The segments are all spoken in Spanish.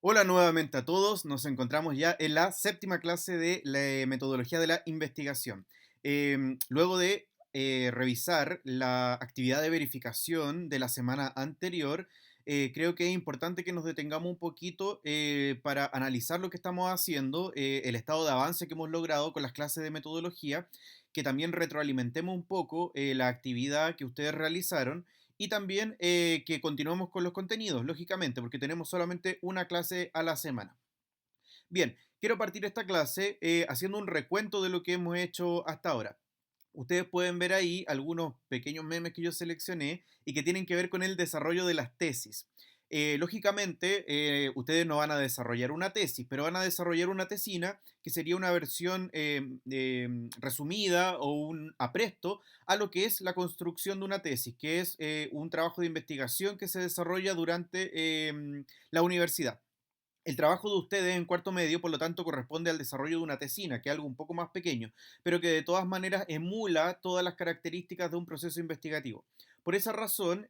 Hola nuevamente a todos, nos encontramos ya en la séptima clase de la metodología de la investigación. Luego de revisar la actividad de verificación de la semana anterior, creo que es importante que nos detengamos un poquito para analizar lo que estamos haciendo, el estado de avance que hemos logrado con las clases de metodología, que también retroalimentemos un poco la actividad que ustedes realizaron y también que continuemos con los contenidos, lógicamente, porque tenemos solamente una clase a la semana. Bien, quiero partir esta clase haciendo un recuento de lo que hemos hecho hasta ahora. Ustedes pueden ver ahí algunos pequeños memes que yo seleccioné y que tienen que ver con el desarrollo de las tesis. Lógicamente, ustedes no van a desarrollar una tesis, pero van a desarrollar una tesina, que sería una versión resumida o un apresto a lo que es la construcción de una tesis, que es un trabajo de investigación que se desarrolla durante la universidad. El trabajo de ustedes en cuarto medio, por lo tanto, corresponde al desarrollo de una tesina, que es algo un poco más pequeño, pero que de todas maneras emula todas las características de un proceso investigativo. Por esa razón,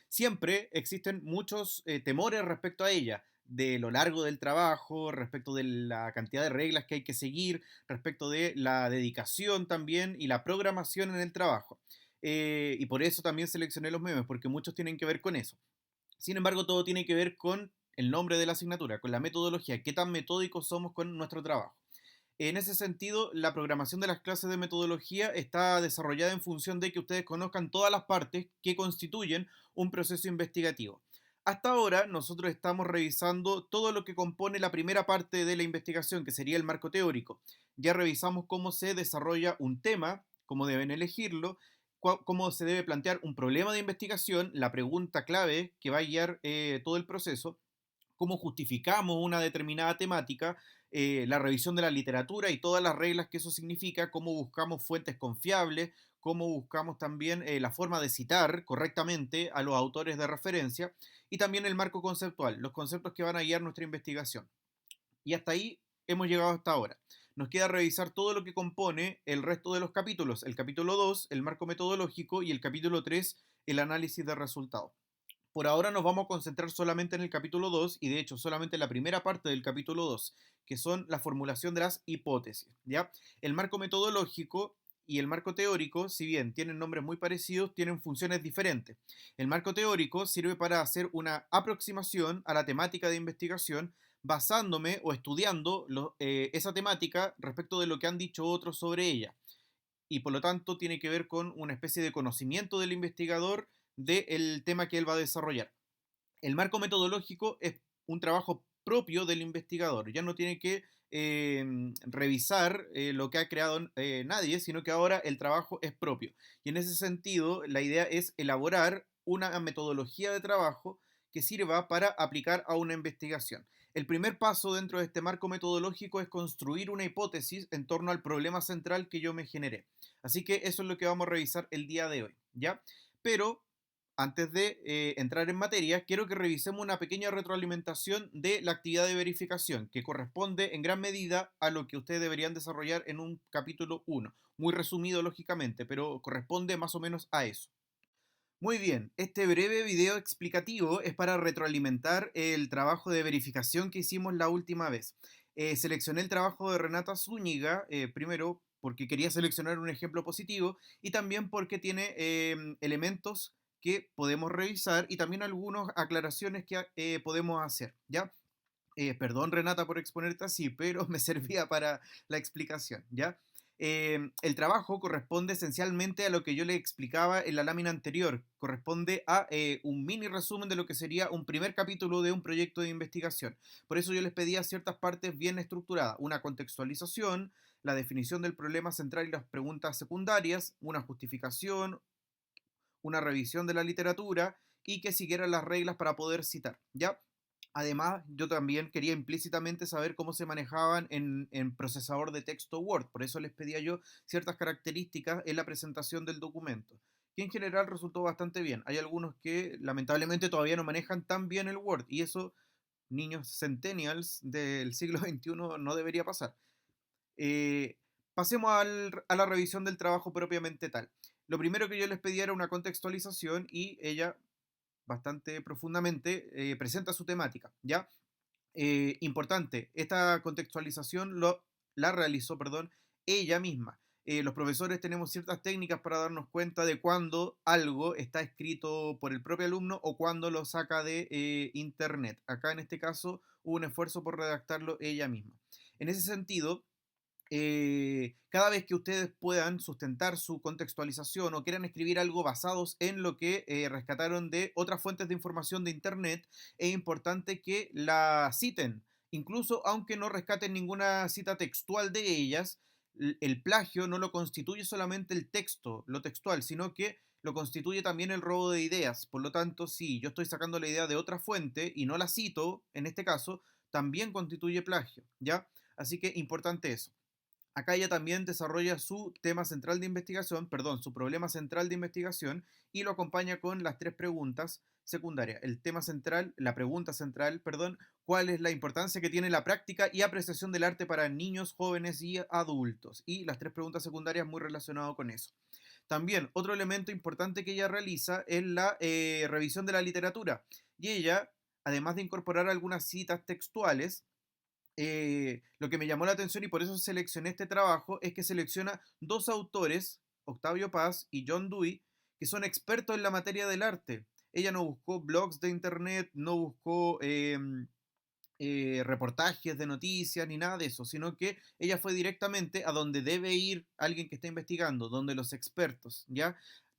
siempre existen muchos temores respecto a ella, de lo largo del trabajo, respecto de la cantidad de reglas que hay que seguir, respecto de la dedicación también y la programación en el trabajo. Y por eso también seleccioné los memes, porque muchos tienen que ver con eso. Sin embargo, todo tiene que ver con el nombre de la asignatura, con la metodología, qué tan metódicos somos con nuestro trabajo. En ese sentido, la programación de las clases de metodología está desarrollada en función de que ustedes conozcan todas las partes que constituyen un proceso investigativo. Hasta ahora, nosotros estamos revisando todo lo que compone la primera parte de la investigación, que sería el marco teórico. Ya revisamos cómo se desarrolla un tema, cómo deben elegirlo, cómo se debe plantear un problema de investigación, la pregunta clave que va a guiar todo el proceso, cómo justificamos una determinada temática, la revisión de la literatura y todas las reglas que eso significa, cómo buscamos fuentes confiables, cómo buscamos también la forma de citar correctamente a los autores de referencia y también el marco conceptual, los conceptos que van a guiar nuestra investigación. Y hasta ahí hemos llegado hasta ahora. Nos queda revisar todo lo que compone el resto de los capítulos. El capítulo 2, el marco metodológico, y el capítulo 3, el análisis de resultados. Por ahora nos vamos a concentrar solamente en el capítulo 2 y de hecho solamente en la primera parte del capítulo 2, que son la formulación de las hipótesis, ¿ya? El marco metodológico y el marco teórico, si bien tienen nombres muy parecidos, tienen funciones diferentes. El marco teórico sirve para hacer una aproximación a la temática de investigación basándome o estudiando esa temática respecto de lo que han dicho otros sobre ella. Y por lo tanto tiene que ver con una especie de conocimiento del investigador del tema que él va a desarrollar. El marco metodológico es un trabajo propio del investigador, ya no tiene que revisar lo que ha creado nadie, sino que ahora el trabajo es propio. Y en ese sentido, la idea es elaborar una metodología de trabajo que sirva para aplicar a una investigación. El primer paso dentro de este marco metodológico es construir una hipótesis en torno al problema central que yo me generé. Así que eso es lo que vamos a revisar el día de hoy, ¿ya? Pero antes de entrar en materia, quiero que revisemos una pequeña retroalimentación de la actividad de verificación, que corresponde en gran medida a lo que ustedes deberían desarrollar en un capítulo 1. Muy resumido, lógicamente, pero corresponde más o menos a eso. Muy bien, este breve video explicativo es para retroalimentar el trabajo de verificación que hicimos la última vez. Seleccioné el trabajo de Renata Zúñiga, primero porque quería seleccionar un ejemplo positivo y también porque tiene elementos que podemos revisar y también algunas aclaraciones que podemos hacer, ¿ya? Perdón, Renata, por exponerte así, pero me servía para la explicación, ¿ya? El trabajo corresponde esencialmente a lo que yo le explicaba en la lámina anterior. Corresponde a un mini resumen de lo que sería un primer capítulo de un proyecto de investigación. Por eso yo les pedía ciertas partes bien estructuradas. Una contextualización, la definición del problema central y las preguntas secundarias, una justificación, una revisión de la literatura y que siguieran las reglas para poder citar, ¿ya? Además, yo también quería implícitamente saber cómo se manejaban en procesador de texto Word, por eso les pedía yo ciertas características en la presentación del documento, que en general resultó bastante bien. Hay algunos que lamentablemente todavía no manejan tan bien el Word y eso, niños centennials del siglo XXI, no debería pasar. Eh, Pasemos a la revisión del trabajo propiamente tal. Lo primero que yo les pedía era una contextualización y ella bastante profundamente presenta su temática, ¿ya? Importante, esta contextualización la realizó, perdón, ella misma. Los profesores tenemos ciertas técnicas para darnos cuenta de cuándo algo está escrito por el propio alumno o cuándo lo saca de internet. Acá en este caso hubo un esfuerzo por redactarlo ella misma. En ese sentido, cada vez que ustedes puedan sustentar su contextualización o quieran escribir algo basados en lo que rescataron de otras fuentes de información de Internet, es importante que la citen, incluso aunque no rescaten ninguna cita textual de ellas. El plagio no lo constituye solamente el texto, lo textual, sino que lo constituye también el robo de ideas. Por lo tanto, si yo estoy sacando la idea de otra fuente y no la cito, en este caso, también constituye plagio, ¿ya? Así que importante eso. Acá ella también desarrolla su tema central de investigación, perdón, su problema central de investigación y lo acompaña con las tres preguntas secundarias. El tema central, la pregunta central, perdón, ¿cuál es la importancia que tiene la práctica y apreciación del arte para niños, jóvenes y adultos? Y las tres preguntas secundarias muy relacionadas con eso. También otro elemento importante que ella realiza es la revisión de la literatura. Y ella, además de incorporar algunas citas textuales, lo que me llamó la atención y por eso seleccioné este trabajo es que selecciona dos autores, Octavio Paz y John Dewey, que son expertos en la materia del arte. Ella no buscó blogs de internet, no buscó reportajes de noticias ni nada de eso, sino que ella fue directamente a donde debe ir alguien que está investigando, donde los expertos, ¿ya?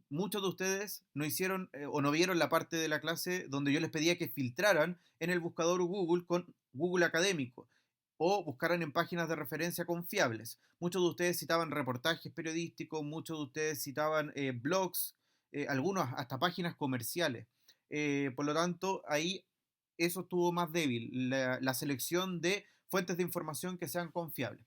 Muchos de ustedes no hicieron o no vieron la parte de la clase donde yo les pedía que filtraran en el buscador Google con Google Académico o buscaran en páginas de referencia confiables. Muchos de ustedes citaban reportajes periodísticos, muchos de ustedes citaban blogs, algunos hasta páginas comerciales. Por lo tanto, ahí eso estuvo más débil, la selección de fuentes de información que sean confiables.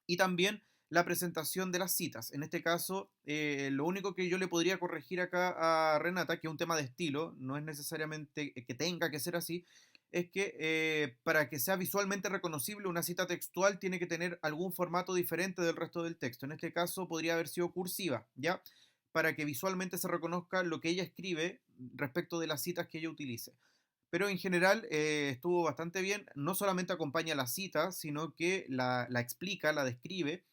Y también la presentación de las citas. En este caso, lo único que yo le podría corregir acá a Renata, que es un tema de estilo, no es necesariamente que tenga que ser así, es que para que sea visualmente reconocible una cita textual tiene que tener algún formato diferente del resto del texto. En este caso podría haber sido cursiva, ¿ya? Para que visualmente se reconozca lo que ella escribe respecto de las citas que ella utilice. Pero en general estuvo bastante bien. No solamente acompaña la cita, sino que la explica, la describe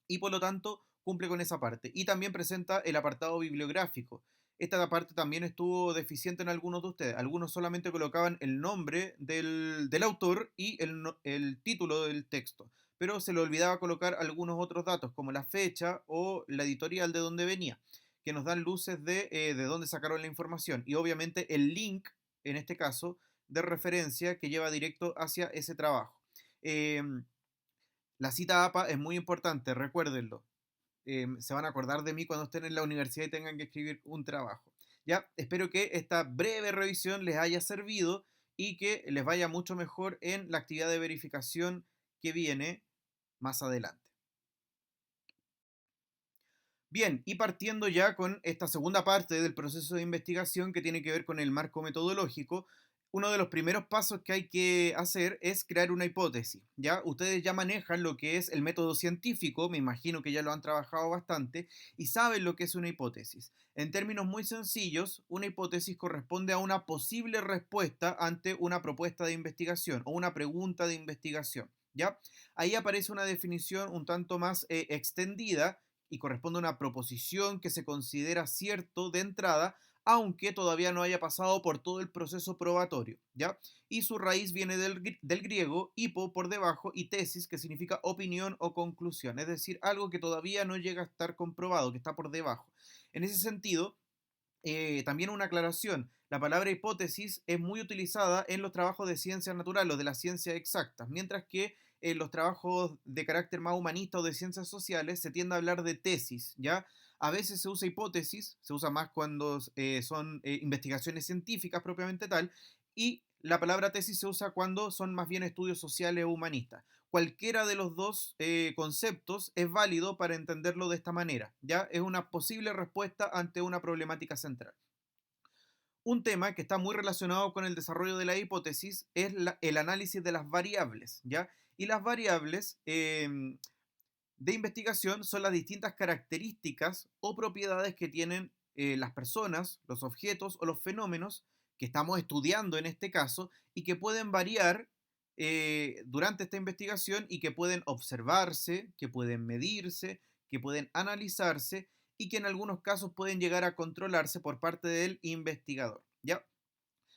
y por lo tanto cumple con esa parte. Y también presenta el apartado bibliográfico. Esta parte también estuvo deficiente en algunos de ustedes. Algunos solamente colocaban el nombre del autor y el título del texto, pero se le olvidaba colocar algunos otros datos, como la fecha o la editorial de donde venía, que nos dan luces de dónde sacaron la información. Y obviamente el link, en este caso, de referencia que lleva directo hacia ese trabajo. Eh, la cita APA es muy importante, recuérdenlo. Se van a acordar de mí cuando estén en la universidad y tengan que escribir un trabajo. Ya, espero que esta breve revisión les haya servido y que les vaya mucho mejor en la actividad de verificación que viene más adelante. Bien, y partiendo ya con esta segunda parte del proceso de investigación que tiene que ver con el marco metodológico, uno de los primeros pasos que hay que hacer es crear una hipótesis, ¿ya? Ustedes ya manejan lo que es el método científico, me imagino que ya lo han trabajado bastante, y saben lo que es una hipótesis. En términos muy sencillos, una hipótesis corresponde a una posible respuesta ante una propuesta de investigación o una pregunta de investigación, ¿ya? Ahí aparece una definición un tanto más extendida y corresponde a una proposición que se considera cierto de entrada, aunque todavía no haya pasado por todo el proceso probatorio, ¿ya? Y su raíz viene del griego hipo por debajo y tesis, que significa opinión o conclusión, es decir, algo que todavía no llega a estar comprobado, que está por debajo. En ese sentido, también una aclaración. La palabra hipótesis es muy utilizada en los trabajos de ciencias naturales o de las ciencias exactas, mientras que en los trabajos de carácter más humanista o de ciencias sociales se tiende a hablar de tesis, ¿ya? A veces se usa hipótesis, se usa más cuando son investigaciones científicas propiamente tal, y la palabra tesis se usa cuando son más bien estudios sociales o humanistas. Cualquiera de los dos conceptos es válido para entenderlo de esta manera, ¿ya? Es una posible respuesta ante una problemática central. Un tema que está muy relacionado con el desarrollo de la hipótesis es el análisis de las variables, ¿ya? Y las variables de investigación son las distintas características o propiedades que tienen las personas, los objetos o los fenómenos que estamos estudiando en este caso y que pueden variar durante esta investigación y que pueden observarse, que pueden medirse, que pueden analizarse y que en algunos casos pueden llegar a controlarse por parte del investigador. ¿Ya?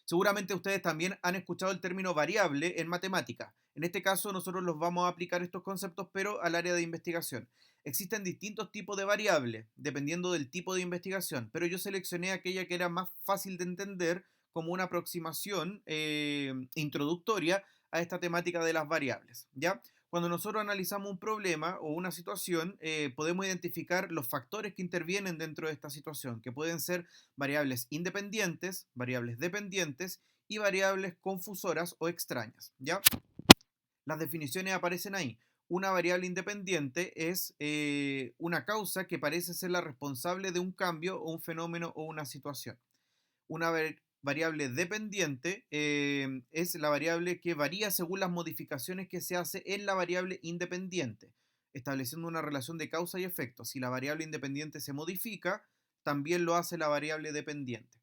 Seguramente ustedes también han escuchado el término variable en matemática. En este caso, nosotros los vamos a aplicar estos conceptos, pero al área de investigación. Existen distintos tipos de variables, dependiendo del tipo de investigación, pero yo seleccioné aquella que era más fácil de entender como una aproximación introductoria a esta temática de las variables. ¿Ya? Cuando nosotros analizamos un problema o una situación, podemos identificar los factores que intervienen dentro de esta situación, que pueden ser variables independientes, variables dependientes y variables confusoras o extrañas. ¿Ya? Las definiciones aparecen ahí. Una variable independiente es una causa que parece ser la responsable de un cambio o un fenómeno o una situación. Una variable dependiente es la variable que varía según las modificaciones que se hace en la variable independiente, estableciendo una relación de causa y efecto. Si la variable independiente se modifica, también lo hace la variable dependiente.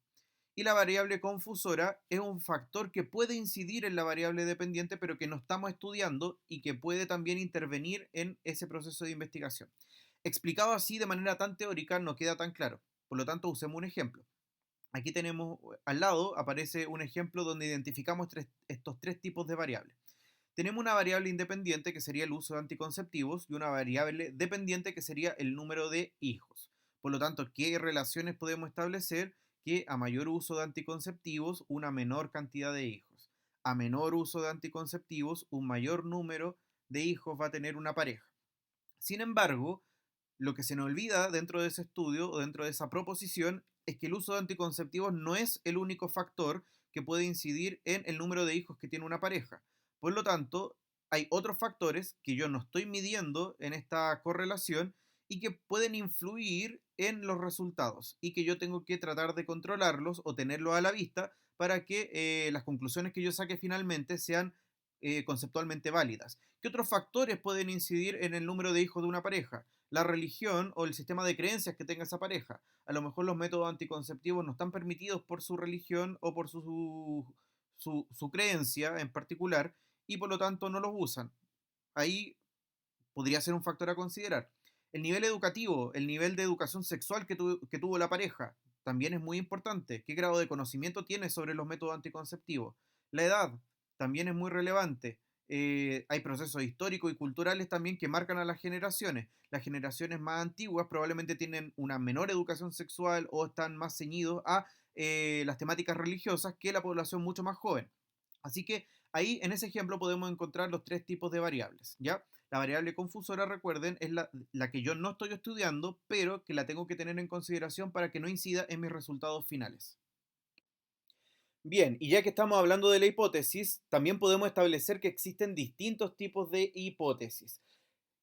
Y la variable confusora es un factor que puede incidir en la variable dependiente, pero que no estamos estudiando y que puede también intervenir en ese proceso de investigación. Explicado así de manera tan teórica no queda tan claro. Por lo tanto, usemos un ejemplo. Aquí tenemos, al lado aparece un ejemplo donde identificamos estos tres tipos de variables. Tenemos una variable independiente que sería el uso de anticonceptivos y una variable dependiente que sería el número de hijos. Por lo tanto, ¿qué relaciones podemos establecer? Que a mayor uso de anticonceptivos, una menor cantidad de hijos. A menor uso de anticonceptivos, un mayor número de hijos va a tener una pareja. Sin embargo, lo que se nos olvida dentro de ese estudio o dentro de esa proposición es que el uso de anticonceptivos no es el único factor que puede incidir en el número de hijos que tiene una pareja. Por lo tanto, hay otros factores que yo no estoy midiendo en esta correlación y que pueden influir en los resultados y que yo tengo que tratar de controlarlos o tenerlos a la vista para que las conclusiones que yo saque finalmente sean conceptualmente válidas. ¿Qué otros factores pueden incidir en el número de hijos de una pareja? La religión o el sistema de creencias que tenga esa pareja. A lo mejor los métodos anticonceptivos no están permitidos por su religión o por su creencia en particular y por lo tanto no los usan. Ahí podría ser un factor a considerar. El nivel educativo, el nivel de educación sexual que tuvo la pareja, también es muy importante. ¿Qué grado de conocimiento tiene sobre los métodos anticonceptivos? La edad también es muy relevante. Hay procesos históricos y culturales también que marcan a las generaciones. Las generaciones más antiguas probablemente tienen una menor educación sexual o están más ceñidos a las temáticas religiosas que la población mucho más joven. Así que ahí en ese ejemplo podemos encontrar los tres tipos de variables, ¿ya? La variable confusora, recuerden, es la que yo no estoy estudiando, pero que la tengo que tener en consideración para que no incida en mis resultados finales. Bien, y ya que estamos hablando de la hipótesis, también podemos establecer que existen distintos tipos de hipótesis.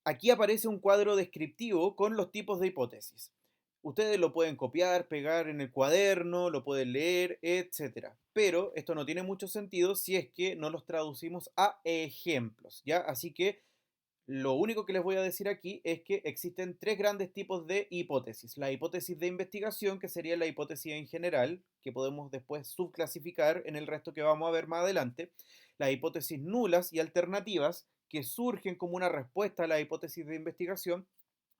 Aquí aparece un cuadro descriptivo con los tipos de hipótesis. Ustedes lo pueden copiar, pegar en el cuaderno, lo pueden leer, etcétera. Pero esto no tiene mucho sentido si es que no los traducimos a ejemplos, ¿ya? Así que lo único que les voy a decir aquí es que existen tres grandes tipos de hipótesis. La hipótesis de investigación, que sería la hipótesis en general, que podemos después subclasificar en el resto que vamos a ver más adelante. Las hipótesis nulas y alternativas, que surgen como una respuesta a la hipótesis de investigación.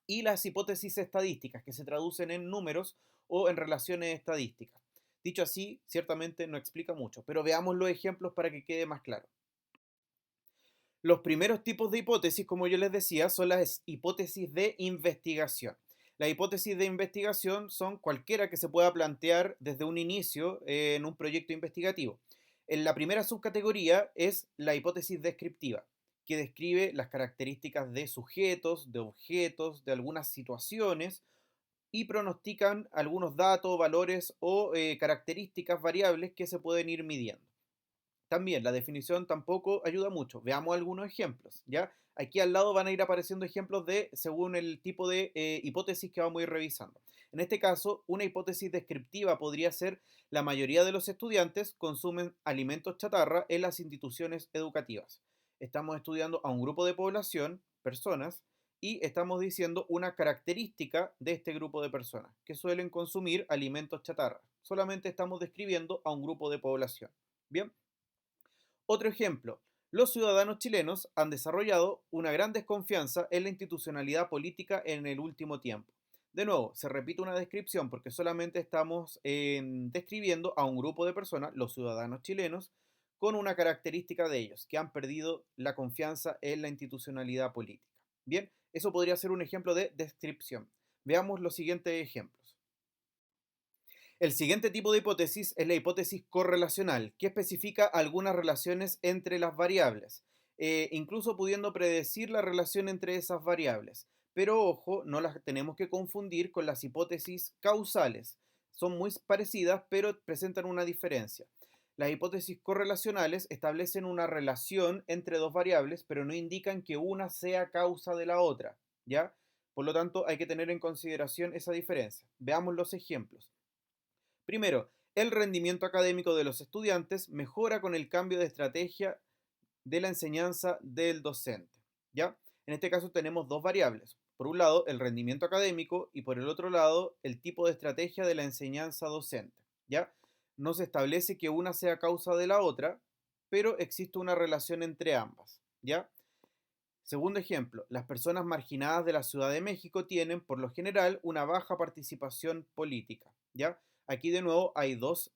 Y las hipótesis estadísticas, que se traducen en números o en relaciones estadísticas. Dicho así, ciertamente no explica mucho, pero veamos los ejemplos para que quede más claro. Los primeros tipos de hipótesis, como yo les decía, son las hipótesis de investigación. Las hipótesis de investigación son cualquiera que se pueda plantear desde un inicio en un proyecto investigativo. En la primera subcategoría es la hipótesis descriptiva, que describe las características de sujetos, de objetos, de algunas situaciones y pronostican algunos datos, valores o características variables que se pueden ir midiendo. También la definición tampoco ayuda mucho. Veamos algunos ejemplos, ¿ya? Aquí al lado van a ir apareciendo ejemplos de según el tipo de hipótesis que vamos a ir revisando. En este caso, una hipótesis descriptiva podría ser la mayoría de los estudiantes consumen alimentos chatarra en las instituciones educativas. Estamos estudiando a un grupo de población, personas, y estamos diciendo una característica de este grupo de personas que suelen consumir alimentos chatarra. Solamente estamos describiendo a un grupo de población. Bien. Otro ejemplo, Los ciudadanos chilenos han desarrollado una gran desconfianza en la institucionalidad política en el último tiempo. De nuevo, se repite una descripción porque solamente estamos describiendo a un grupo de personas, los ciudadanos chilenos, con una característica de ellos, que han perdido la confianza en la institucionalidad política. Bien, eso podría ser un ejemplo de descripción. Veamos los siguientes ejemplos. El siguiente tipo de hipótesis es la hipótesis correlacional, que especifica algunas relaciones entre las variables, incluso pudiendo predecir la relación entre esas variables. Pero ojo, no las tenemos que confundir con las hipótesis causales. Son muy parecidas, pero presentan una diferencia. Las hipótesis correlacionales establecen una relación entre dos variables, pero no indican que una sea causa de la otra, ¿ya? Por lo tanto, hay que tener en consideración esa diferencia. Veamos los ejemplos. Primero, el rendimiento académico de los estudiantes mejora con el cambio de estrategia de la enseñanza del docente. ¿Ya? En este caso tenemos dos variables. Por un lado, el rendimiento académico y por el otro lado, el tipo de estrategia de la enseñanza docente. ¿Ya? No se establece que una sea causa de la otra, pero existe una relación entre ambas. ¿Ya? Segundo ejemplo, las personas marginadas de la Ciudad de México tienen, por lo general, una baja participación política. ¿Ya? Aquí de nuevo hay dos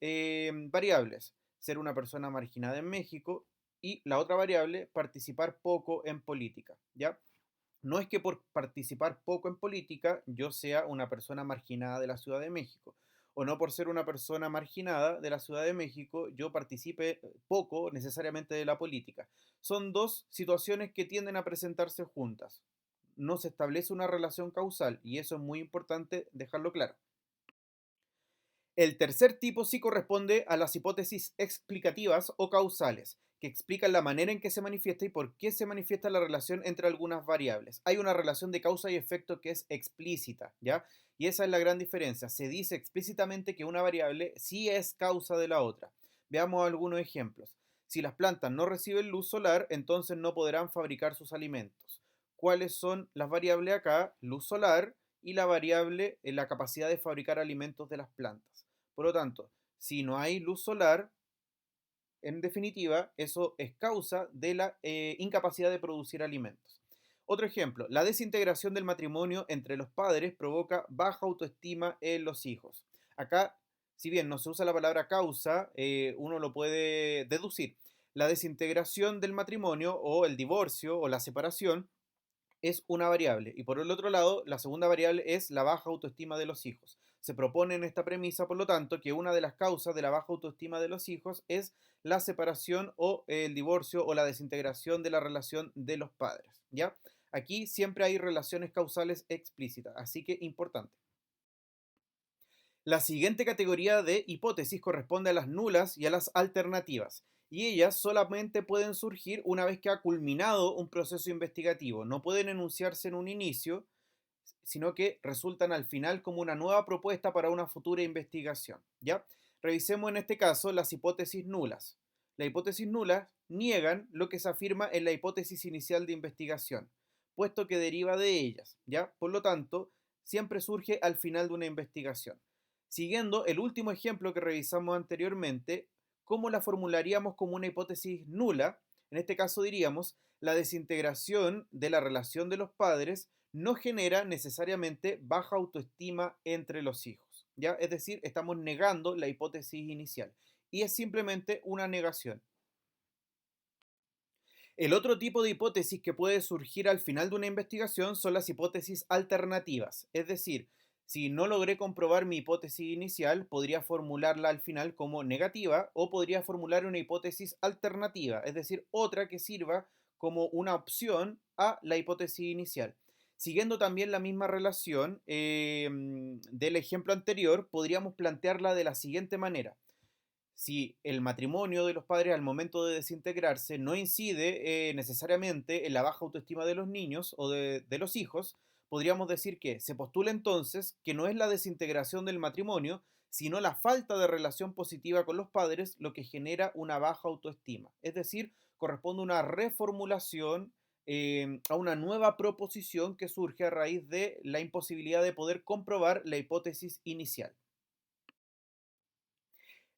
variables, ser una persona marginada en México y la otra variable, participar poco en política. ¿Ya? No es que por participar poco en política yo sea una persona marginada de la Ciudad de México, o no por ser una persona marginada de la Ciudad de México yo participe poco necesariamente de la política. Son dos situaciones que tienden a presentarse juntas. No se establece una relación causal y eso es muy importante dejarlo claro. El tercer tipo sí corresponde a las hipótesis explicativas o causales, que explican la manera en que se manifiesta y por qué se manifiesta la relación entre algunas variables. Hay una relación de causa y efecto que es explícita, ¿ya? Y esa es la gran diferencia. Se dice explícitamente que una variable sí es causa de la otra. Veamos algunos ejemplos. Si las plantas no reciben luz solar, entonces no podrán fabricar sus alimentos. ¿Cuáles son las variables acá? Luz solar y la variable en la capacidad de fabricar alimentos de las plantas. Por lo tanto, si no hay luz solar, en definitiva, eso es causa de la incapacidad de producir alimentos. Otro ejemplo, la desintegración del matrimonio entre los padres provoca baja autoestima en los hijos. Acá, si bien no se usa la palabra causa, uno lo puede deducir. La desintegración del matrimonio o el divorcio o la separación es una variable. Y por el otro lado, la segunda variable es la baja autoestima de los hijos. Se propone en esta premisa, por lo tanto, que una de las causas de la baja autoestima de los hijos es la separación o el divorcio o la desintegración de la relación de los padres. ¿Ya? Aquí siempre hay relaciones causales explícitas, así que importante. La siguiente categoría de hipótesis corresponde a las nulas y a las alternativas, y ellas solamente pueden surgir una vez que ha culminado un proceso investigativo. No pueden enunciarse en un inicio, sino que resultan al final como una nueva propuesta para una futura investigación. ¿Ya? Revisemos en este caso las hipótesis nulas. Las hipótesis nulas niegan lo que se afirma en la hipótesis inicial de investigación, puesto que deriva de ellas. ¿Ya? Por lo tanto, siempre surge al final de una investigación. Siguiendo el último ejemplo que revisamos anteriormente, ¿cómo la formularíamos como una hipótesis nula? En este caso diríamos, la desintegración de la relación de los padres no genera necesariamente baja autoestima entre los hijos, ¿ya? Es decir, estamos negando la hipótesis inicial y es simplemente una negación. El otro tipo de hipótesis que puede surgir al final de una investigación son las hipótesis alternativas, es decir, si no logré comprobar mi hipótesis inicial, podría formularla al final como negativa o podría formular una hipótesis alternativa, es decir, otra que sirva como una opción a la hipótesis inicial. Siguiendo también la misma relación del ejemplo anterior, podríamos plantearla de la siguiente manera: si el matrimonio de los padres al momento de desintegrarse no incide necesariamente en la baja autoestima de los niños o de los hijos, podríamos decir que se postula entonces que no es la desintegración del matrimonio, sino la falta de relación positiva con los padres lo que genera una baja autoestima. Es decir, corresponde a una reformulación a una nueva proposición que surge a raíz de la imposibilidad de poder comprobar la hipótesis inicial.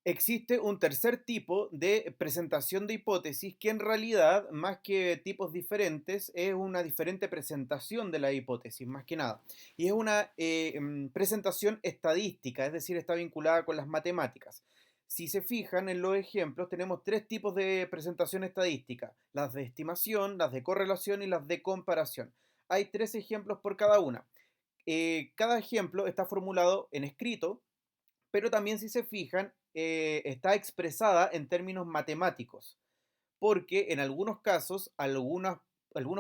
Existe un tercer tipo de presentación de hipótesis que en realidad, más que tipos diferentes, es una diferente presentación de la hipótesis, más que nada. Y es una presentación estadística, es decir, está vinculada con las matemáticas. Si se fijan en los ejemplos, tenemos tres tipos de presentación estadística: las de estimación, las de correlación y las de comparación. Hay tres ejemplos por cada una. Cada ejemplo está formulado en escrito, pero también, si se fijan, está expresada en términos matemáticos, porque en algunos casos algunos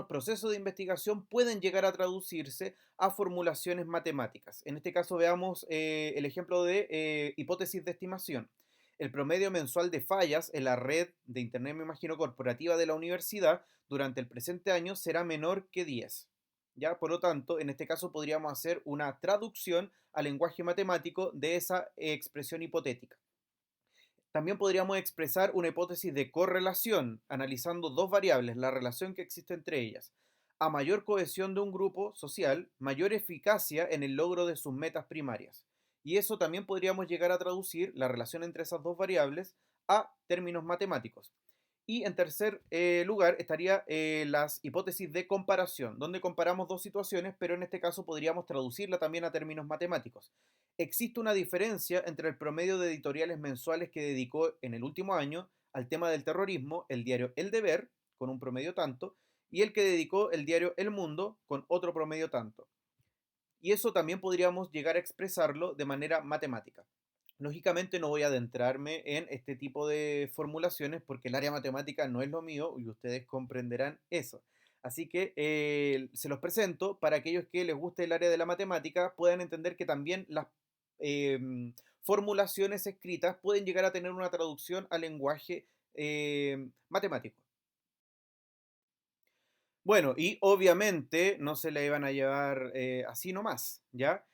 procesos de investigación pueden llegar a traducirse a formulaciones matemáticas. En este caso veamos el ejemplo de hipótesis de estimación. El promedio mensual de fallas en la red de Internet, me imagino, corporativa de la universidad durante el presente año será menor que 10. ¿Ya? Por lo tanto, en este caso podríamos hacer una traducción al lenguaje matemático de esa expresión hipotética. También podríamos expresar una hipótesis de correlación, analizando dos variables, la relación que existe entre ellas. A mayor cohesión de un grupo social, mayor eficacia en el logro de sus metas primarias. Y eso también podríamos llegar a traducir la relación entre esas dos variables a términos matemáticos. Y en tercer lugar estaría las hipótesis de comparación, donde comparamos dos situaciones, pero en este caso podríamos traducirla también a términos matemáticos. Existe una diferencia entre el promedio de editoriales mensuales que dedicó en el último año al tema del terrorismo el diario El Deber, con un promedio tanto, y el que dedicó el diario El Mundo, con otro promedio tanto. Y eso también podríamos llegar a expresarlo de manera matemática. Lógicamente no voy a adentrarme en este tipo de formulaciones porque el área matemática no es lo mío y ustedes comprenderán eso. Así que se los presento para aquellos que les guste el área de la matemática puedan entender que también las formulaciones escritas pueden llegar a tener una traducción al lenguaje matemático. Bueno, y obviamente no se la iban a llevar así nomás, ¿ya?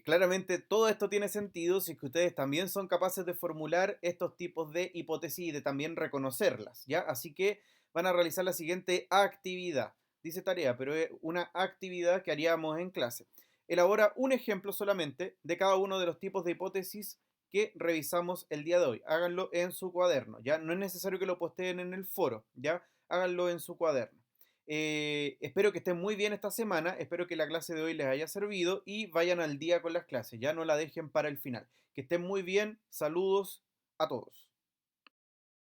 Claramente todo esto tiene sentido si es que ustedes también son capaces de formular estos tipos de hipótesis y de también reconocerlas, ¿ya? Así que van a realizar la siguiente actividad. Dice tarea, pero es una actividad que haríamos en clase. Elabora un ejemplo solamente de cada uno de los tipos de hipótesis que revisamos el día de hoy. Háganlo en su cuaderno, ¿ya? No es necesario que lo posteen en el foro, ¿ya? Háganlo en su cuaderno. Espero que estén muy bien esta semana, espero que la clase de hoy les haya servido y vayan al día con las clases, ya no la dejen para el final. Que estén muy bien, saludos a todos.